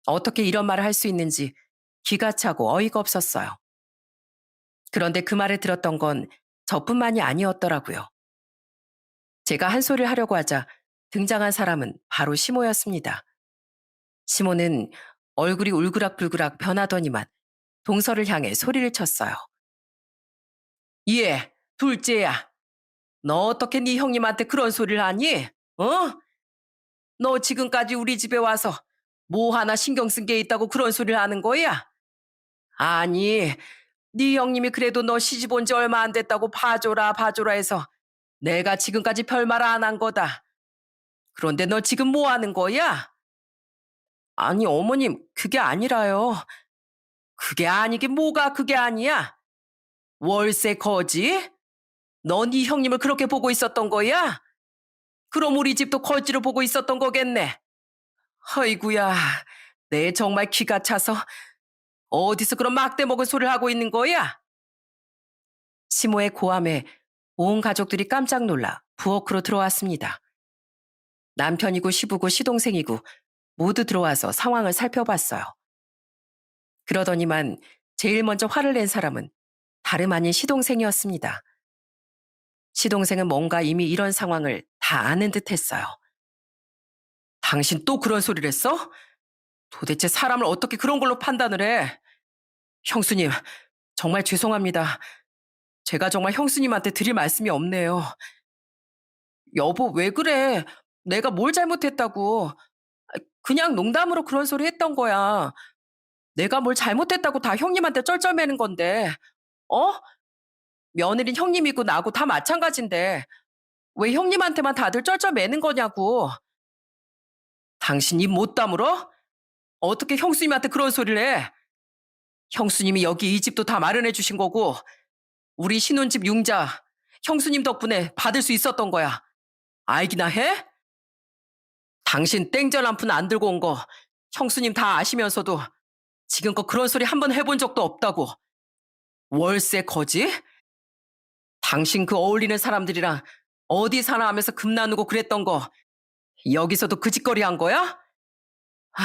어떻게 이런 말을 할 수 있는지 기가 차고 어이가 없었어요. 그런데 그 말을 들었던 건 저뿐만이 아니었더라고요. 제가 한 소리를 하려고 하자 등장한 사람은 바로 시모였습니다. 시모는 얼굴이 울그락불그락 변하더니만 동서를 향해 소리를 쳤어요. 예, 둘째야. 너 어떻게 네 형님한테 그런 소리를 하니? 어? 너 지금까지 우리 집에 와서 뭐 하나 신경 쓴 게 있다고 그런 소리를 하는 거야? 아니, 네 형님이 그래도 너 시집 온 지 얼마 안 됐다고 봐줘라 봐줘라 해서 내가 지금까지 별말 안 한 거다. 그런데 너 지금 뭐 하는 거야? 아니 어머님 그게 아니라요. 그게 아니긴 뭐가 그게 아니야? 월세 거지? 너 네 형님을 그렇게 보고 있었던 거야? 그럼 우리 집도 거지로 보고 있었던 거겠네. 허이구야, 내 정말 기가 차서 어디서 그런 막대 먹은 소리를 하고 있는 거야? 시모의 고함에 온 가족들이 깜짝 놀라 부엌으로 들어왔습니다. 남편이고 시부고 시동생이고 모두 들어와서 상황을 살펴봤어요. 그러더니만 제일 먼저 화를 낸 사람은 다름 아닌 시동생이었습니다. 시동생은 뭔가 이미 이런 상황을 다 아는 듯 했어요. 당신 또 그런 소리를 했어? 도대체 사람을 어떻게 그런 걸로 판단을 해? 형수님, 정말 죄송합니다. 제가 정말 형수님한테 드릴 말씀이 없네요. 여보, 왜 그래? 내가 뭘 잘못했다고. 그냥 농담으로 그런 소리 했던 거야. 내가 뭘 잘못했다고 다 형님한테 쩔쩔매는 건데, 어? 며느린 형님이고 나고 다 마찬가지인데, 왜 형님한테만 다들 쩔쩔매는 거냐고. 당신 입 못 다물어? 어떻게 형수님한테 그런 소리를 해? 형수님이 여기 이 집도 다 마련해 주신 거고, 우리 신혼집 융자, 형수님 덕분에 받을 수 있었던 거야. 알기나 해? 당신 땡전 한 푼 안 들고 온 거 형수님 다 아시면서도 지금껏 그런 소리 한 번 해본 적도 없다고. 월세 거지? 당신 그 어울리는 사람들이랑 어디 사나 하면서 금 나누고 그랬던 거 여기서도 그 짓거리 한 거야? 아,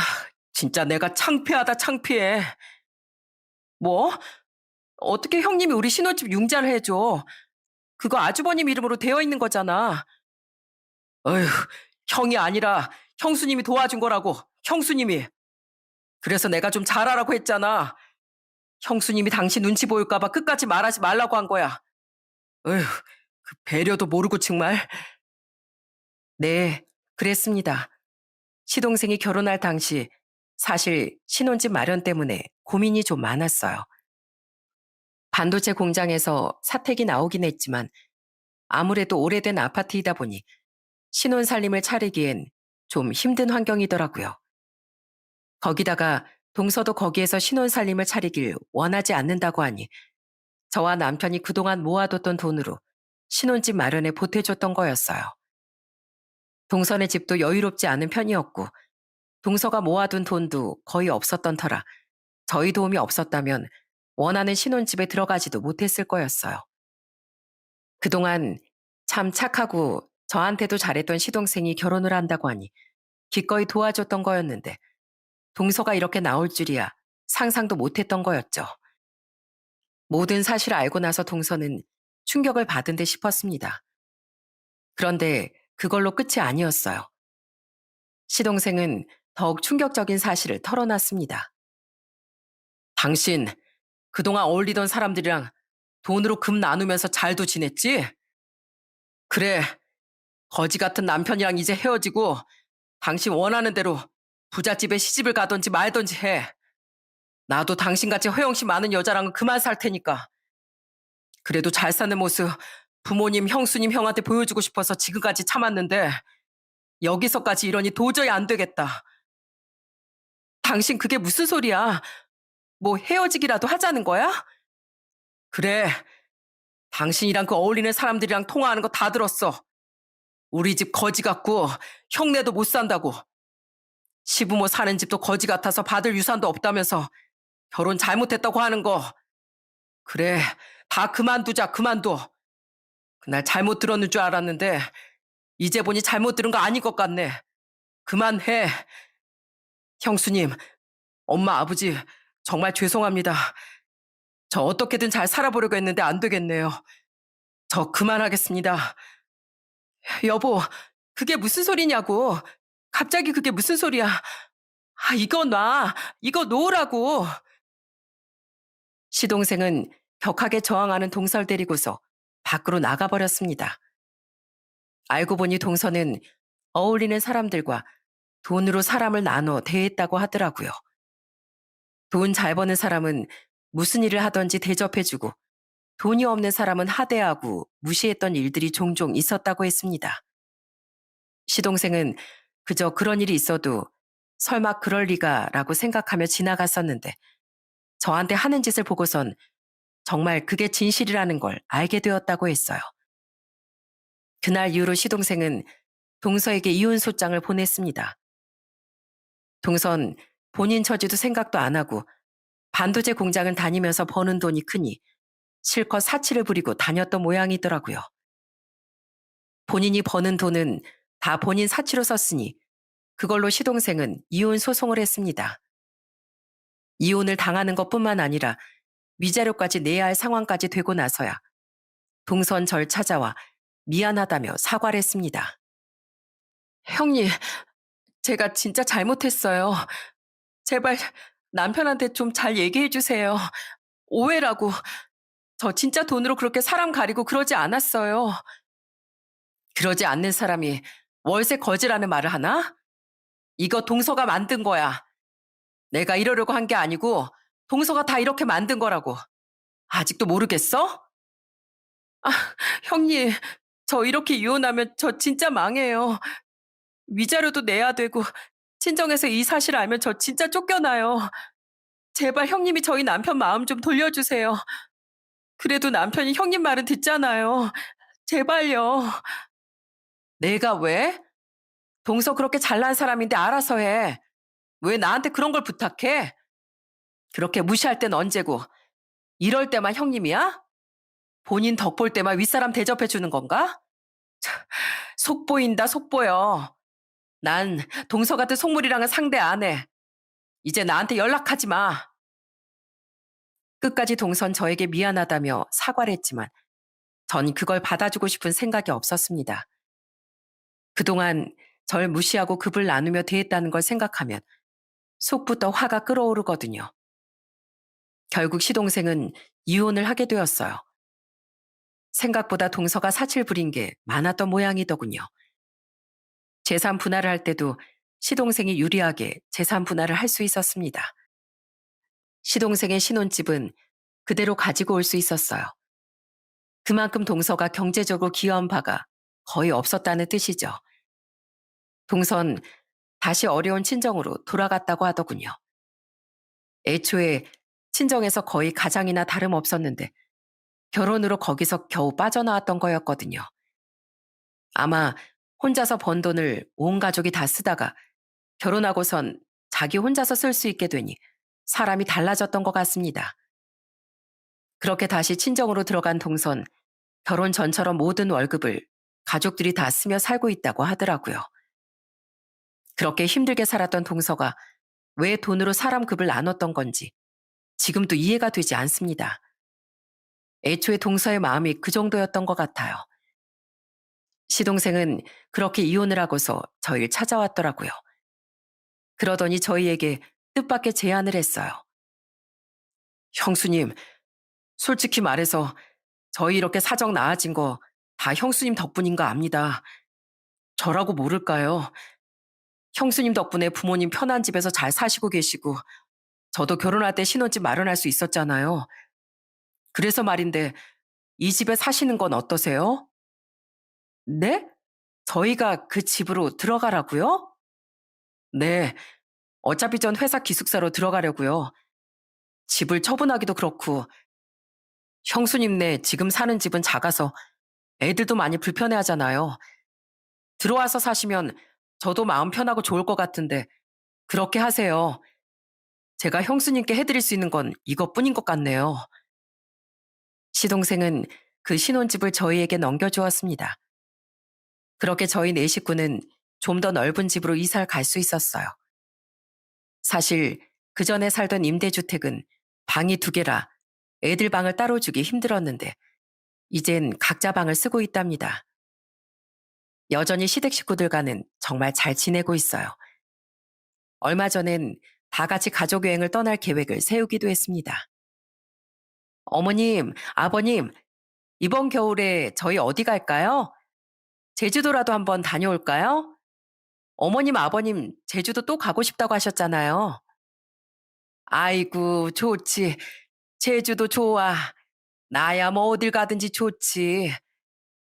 진짜 내가 창피하다 창피해. 뭐? 어떻게 형님이 우리 신혼집 융자를 해줘? 그거 아주버님 이름으로 되어 있는 거잖아. 어휴, 형이 아니라 형수님이 도와준 거라고. 형수님이. 그래서 내가 좀 잘하라고 했잖아. 형수님이 당신 눈치 보일까봐 끝까지 말하지 말라고 한 거야. 어휴, 그 배려도 모르고 정말. 네, 그랬습니다. 시동생이 결혼할 당시 사실 신혼집 마련 때문에 고민이 좀 많았어요. 반도체 공장에서 사택이 나오긴 했지만 아무래도 오래된 아파트이다 보니 신혼 살림을 차리기엔 좀 힘든 환경이더라고요. 거기다가 동서도 거기에서 신혼 살림을 차리길 원하지 않는다고 하니 저와 남편이 그동안 모아뒀던 돈으로 신혼집 마련에 보태줬던 거였어요. 동선의 집도 여유롭지 않은 편이었고 동서가 모아둔 돈도 거의 없었던 터라 저희 도움이 없었다면 원하는 신혼집에 들어가지도 못했을 거였어요. 그동안 참 착하고 저한테도 잘했던 시동생이 결혼을 한다고 하니 기꺼이 도와줬던 거였는데 동서가 이렇게 나올 줄이야 상상도 못했던 거였죠. 모든 사실을 알고 나서 동서는 충격을 받은 듯 싶었습니다. 그런데 그걸로 끝이 아니었어요. 시동생은 더욱 충격적인 사실을 털어놨습니다. 당신, 그동안 어울리던 사람들이랑 돈으로 금 나누면서 잘도 지냈지? 그래, 거지 같은 남편이랑 이제 헤어지고 당신 원하는 대로 부잣집에 시집을 가든지 말든지 해. 나도 당신같이 허영심 많은 여자랑은 그만 살 테니까. 그래도 잘 사는 모습 부모님, 형수님, 형한테 보여주고 싶어서 지금까지 참았는데 여기서까지 이러니 도저히 안 되겠다. 당신 그게 무슨 소리야? 뭐 헤어지기라도 하자는 거야? 그래, 당신이랑 그 어울리는 사람들이랑 통화하는 거 다 들었어. 우리 집 거지 같고 형네도 못 산다고. 시부모 사는 집도 거지 같아서 받을 유산도 없다면서 결혼 잘못했다고 하는 거. 그래, 다 그만두자, 그만둬. 그날 잘못 들었는 줄 알았는데 이제 보니 잘못 들은 거 아닌 것 같네. 그만해. 형수님, 엄마, 아버지, 정말 죄송합니다. 저 어떻게든 잘 살아보려고 했는데 안 되겠네요. 저 그만하겠습니다. 여보, 그게 무슨 소리냐고. 갑자기 그게 무슨 소리야. 아, 이거 놔. 이거 놓으라고. 시동생은 격하게 저항하는 동서를 데리고서 밖으로 나가버렸습니다. 알고 보니 동서는 어울리는 사람들과 돈으로 사람을 나눠 대했다고 하더라고요. 돈 잘 버는 사람은 무슨 일을 하든지 대접해주고 돈이 없는 사람은 하대하고 무시했던 일들이 종종 있었다고 했습니다. 시동생은 그저 그런 일이 있어도 설마 그럴 리가라고 생각하며 지나갔었는데 저한테 하는 짓을 보고선 정말 그게 진실이라는 걸 알게 되었다고 했어요. 그날 이후로 시동생은 동서에게 이혼 소장을 보냈습니다. 동선 본인 처지도 생각도 안 하고 반도체 공장을 다니면서 버는 돈이 크니 실컷 사치를 부리고 다녔던 모양이더라고요. 본인이 버는 돈은 다 본인 사치로 썼으니 그걸로 시동생은 이혼 소송을 했습니다. 이혼을 당하는 것뿐만 아니라 위자료까지 내야 할 상황까지 되고 나서야 동선 절 찾아와 미안하다며 사과를 했습니다. 형님, 제가 진짜 잘못했어요. 제발 남편한테 좀 잘 얘기해 주세요. 오해라고. 저 진짜 돈으로 그렇게 사람 가리고 그러지 않았어요. 그러지 않는 사람이 월세 거지라는 말을 하나? 이거 동서가 만든 거야. 내가 이러려고 한 게 아니고 동서가 다 이렇게 만든 거라고. 아직도 모르겠어? 아, 형님, 저 이렇게 이혼하면 저 진짜 망해요. 위자료도 내야 되고 친정에서 이 사실 알면 저 진짜 쫓겨나요. 제발 형님이 저희 남편 마음 좀 돌려주세요. 그래도 남편이 형님 말은 듣잖아요. 제발요. 내가 왜? 동서 그렇게 잘난 사람인데 알아서 해. 왜 나한테 그런 걸 부탁해? 그렇게 무시할 땐 언제고 이럴 때만 형님이야? 본인 덕 볼 때만 윗사람 대접해 주는 건가? 속 보인다 속 보여. 난 동서 같은 속물이랑은 상대 안 해. 이제 나한테 연락하지 마. 끝까지 동선 저에게 미안하다며 사과를 했지만 전 그걸 받아주고 싶은 생각이 없었습니다. 그동안 절 무시하고 급을 나누며 대했다는 걸 생각하면 속부터 화가 끓어오르거든요. 결국 시동생은 이혼을 하게 되었어요. 생각보다 동서가 사칠 부린 게 많았던 모양이더군요. 재산 분할을 할 때도 시동생이 유리하게 재산 분할을 할 수 있었습니다. 시동생의 신혼집은 그대로 가지고 올 수 있었어요. 그만큼 동서가 경제적으로 기여한 바가 거의 없었다는 뜻이죠. 동선 다시 어려운 친정으로 돌아갔다고 하더군요. 애초에 친정에서 거의 가장이나 다름없었는데 결혼으로 거기서 겨우 빠져나왔던 거였거든요. 아마 혼자서 번 돈을 온 가족이 다 쓰다가 결혼하고선 자기 혼자서 쓸 수 있게 되니 사람이 달라졌던 것 같습니다. 그렇게 다시 친정으로 들어간 동선, 결혼 전처럼 모든 월급을 가족들이 다 쓰며 살고 있다고 하더라고요. 그렇게 힘들게 살았던 동서가 왜 돈으로 사람 급을 나눴던 건지 지금도 이해가 되지 않습니다. 애초에 동서의 마음이 그 정도였던 것 같아요. 시동생은 그렇게 이혼을 하고서 저희를 찾아왔더라고요. 그러더니 저희에게 뜻밖의 제안을 했어요. 형수님, 솔직히 말해서 저희 이렇게 사정 나아진 거 다 형수님 덕분인 거 압니다. 저라고 모를까요? 형수님 덕분에 부모님 편한 집에서 잘 사시고 계시고 저도 결혼할 때 신혼집 마련할 수 있었잖아요. 그래서 말인데 이 집에 사시는 건 어떠세요? 네? 저희가 그 집으로 들어가라고요? 네. 어차피 전 회사 기숙사로 들어가려고요. 집을 처분하기도 그렇고 형수님네 지금 사는 집은 작아서 애들도 많이 불편해하잖아요. 들어와서 사시면 저도 마음 편하고 좋을 것 같은데 그렇게 하세요. 제가 형수님께 해드릴 수 있는 건 이것뿐인 것 같네요. 시동생은 그 신혼집을 저희에게 넘겨주었습니다. 그렇게 저희 네 식구는 좀 더 넓은 집으로 이사를 갈 수 있었어요. 사실 그 전에 살던 임대주택은 방이 두 개라 애들 방을 따로 주기 힘들었는데 이젠 각자 방을 쓰고 있답니다. 여전히 시댁 식구들과는 정말 잘 지내고 있어요. 얼마 전엔 다 같이 가족 여행을 떠날 계획을 세우기도 했습니다. 어머님, 아버님, 이번 겨울에 저희 어디 갈까요? 제주도라도 한번 다녀올까요? 어머님, 아버님, 제주도 또 가고 싶다고 하셨잖아요. 아이고, 좋지. 제주도 좋아. 나야 뭐 어딜 가든지 좋지.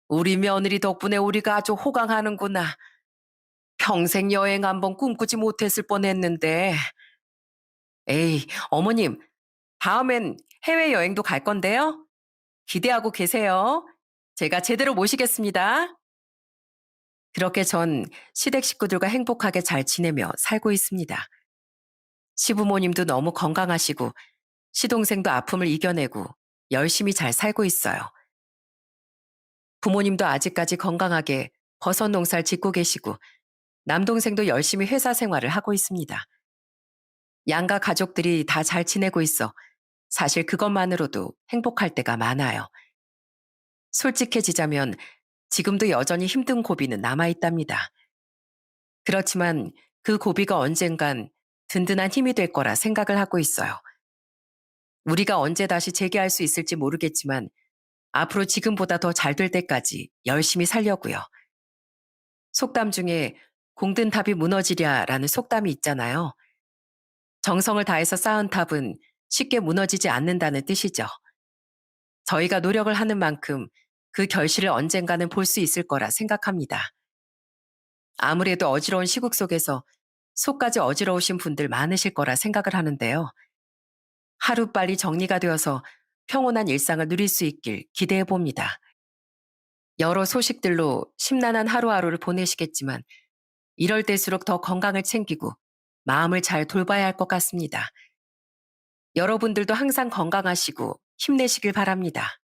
우리 며느리 덕분에 우리가 아주 호강하는구나. 평생 여행 한번 꿈꾸지 못했을 뻔했는데. 에이, 어머님, 다음엔 해외여행도 갈 건데요. 기대하고 계세요. 제가 제대로 모시겠습니다. 그렇게 전 시댁 식구들과 행복하게 잘 지내며 살고 있습니다. 시부모님도 너무 건강하시고 시동생도 아픔을 이겨내고 열심히 잘 살고 있어요. 부모님도 아직까지 건강하게 버섯 농사를 짓고 계시고 남동생도 열심히 회사 생활을 하고 있습니다. 양가 가족들이 다 잘 지내고 있어 사실 그것만으로도 행복할 때가 많아요. 솔직해지자면 지금도 여전히 힘든 고비는 남아있답니다. 그렇지만 그 고비가 언젠간 든든한 힘이 될 거라 생각을 하고 있어요. 우리가 언제 다시 재개할 수 있을지 모르겠지만 앞으로 지금보다 더 잘 될 때까지 열심히 살려고요. 속담 중에 공든 탑이 무너지랴라는 속담이 있잖아요. 정성을 다해서 쌓은 탑은 쉽게 무너지지 않는다는 뜻이죠. 저희가 노력을 하는 만큼 그 결실을 언젠가는 볼 수 있을 거라 생각합니다. 아무래도 어지러운 시국 속에서 속까지 어지러우신 분들 많으실 거라 생각을 하는데요. 하루빨리 정리가 되어서 평온한 일상을 누릴 수 있길 기대해 봅니다. 여러 소식들로 심란한 하루하루를 보내시겠지만 이럴 때일수록 더 건강을 챙기고 마음을 잘 돌봐야 할 것 같습니다. 여러분들도 항상 건강하시고 힘내시길 바랍니다.